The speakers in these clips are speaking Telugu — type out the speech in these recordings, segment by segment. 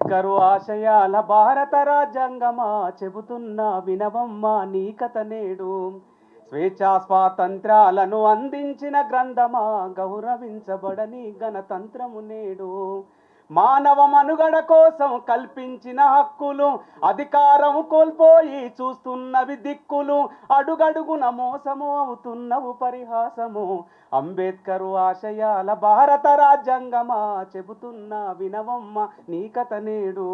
అంబేద్కరు ఆశయాల భారత రాజ్యాంగమా చెబుతున్నా వినవమ్మ నీ కథ నేడు. స్వేచ్ఛా స్వాతంత్రాలను అందించిన గ్రంథమా గౌరవించబడని గణతంత్రము నేడు. మానవ మనుగడ కోసం కల్పించిన హక్కులు అధికారం కోల్పోయి చూస్తున్నవి దిక్కులు. అడుగడుగున మోసము అవుతున్నవు పరిహాసము. అంబేద్కరు ఆశయాల భారత రాజ్యాంగమా చెబుతున్నా వినవమ్మ నీ కథ నేడు.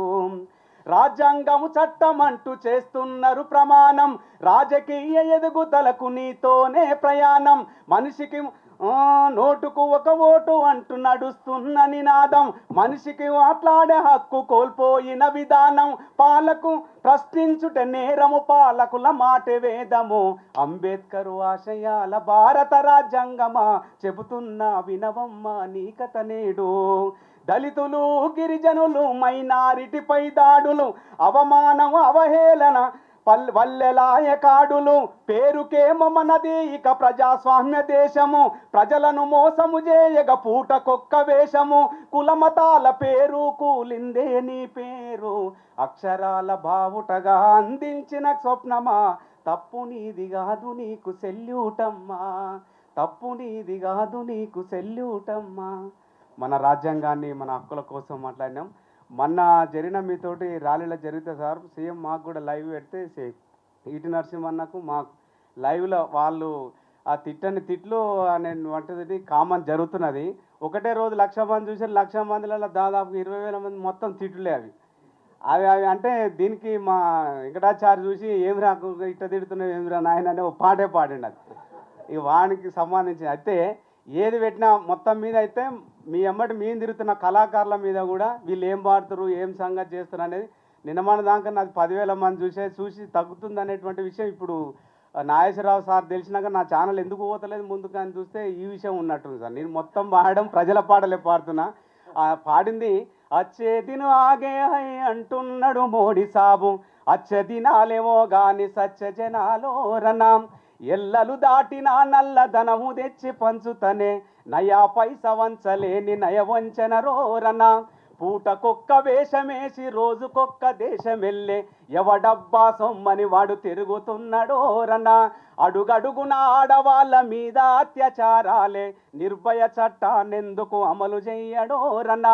రాజ్యాంగము చట్టమంటూ చేస్తున్నారు ప్రమాణం. రాజకీయ ఎదుగుదలకు నీతోనే ప్రయాణం. మనిషికి నోటుకు ఒక ఓటు అంటూ నడుస్తున్న నినాదం. మనిషికి మాట్లాడే హక్కు కోల్పోయిన విధానం. పాలకు ప్రశ్నించుట నేరము, పాలకుల మాట వేదము. అంబేద్కరు ఆశయాల భారత రాజ్యాంగమా చెబుతున్నా వినవమ్మ నీ కథ నేడు. దళితులు గిరిజనులు మైనారిటీపై దాడులు, అవమానం అవహేళన వల్లెలాయ కాడులు. పేరుకేమో మనది ఇక ప్రజాస్వామ్య దేశము. ప్రజలను మోసము చేయగ పూటకొక్క వేషము. కులమతాల పేరు కూలిందే నీ పేరు. అక్షరాల బావుటగా అందించిన స్వప్నమా తప్పు నీది కాదు నీకు సెల్యూటమ్మా. తప్పు నీది కాదు నీకు సెల్యూటమ్మా. మన రాజ్యాంగాన్ని మన హక్కుల కోసం మాట్లాడినాం. మొన్న జరిగిన మీతోటి ర్యాలీలో జరిగితే సార్ సీఎం మాకు కూడా లైవ్ పెడితే ఈటి నరసింహన్నకు మాకు లైవ్లో వాళ్ళు ఆ తిట్టని తిట్లు నేను వంటది కామన్ జరుగుతున్నది. ఒకటే రోజు 1,00,000 మంది చూసారు. 1,00,000 మందిలో దాదాపు 20,000 మంది మొత్తం తిట్టులే అవి అవి అవి అంటే దీనికి మా వెంకటాచార్య చూసి ఏం రాకు ఇట్ట తిడుతున్నావు ఏమి రా నాయన అనే ఒక పాటే పాడండి. అది ఇక వానికి సంబంధించి అయితే ఏది పెట్టినా మొత్తం మీద అయితే మీ అమ్మటి మేము తిరుగుతున్న కళాకారుల మీద కూడా వీళ్ళు ఏం పాడుతారు ఏం సంగతి చేస్తారు అనేది నిన్నమన దాకా నాకు 10,000 మంది చూసి తగ్గుతుంది అనేటువంటి విషయం ఇప్పుడు నాగేశ్వరరావు సార్ తెలిసినాక నా ఛానల్ ఎందుకు పోతలేదు ముందుకు అని చూస్తే ఈ విషయం ఉన్నట్టుంది సార్. నేను మొత్తం పాడడం ప్రజల పాటలే పాడుతున్నా. పాడింది అచ్చే దిను ఆగే హై అంటున్నాడు మోడీ సాబు. అచ్చే దినాలేమో గాని సచ్చ జనాలో రనాం. ఎల్లలు దాటిన నల్లధనము తెచ్చి పంచుతనే నయా పైస వంచలేని నయవంచన రోరన. పూటకొక్క వేషమేసి రోజుకొక్క దేశం వెళ్ళే ఎవడబ్బా సొమ్మని వాడు తిరుగుతున్నాడోరన. అడుగడుగున ఆడవాళ్ళ మీద అత్యాచారాలే నిర్భయ చట్టాన్నెందుకు అమలు చెయ్యడోరన.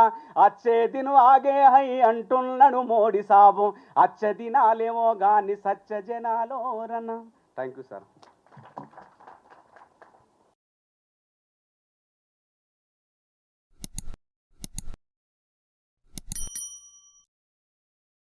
అచ్చే దిను ఆగే హై అంటున్నాడు మోడీ సాబు. అచ్చే దినాలేమో గాని సచ్చ జనాలోరన. Thank you sir.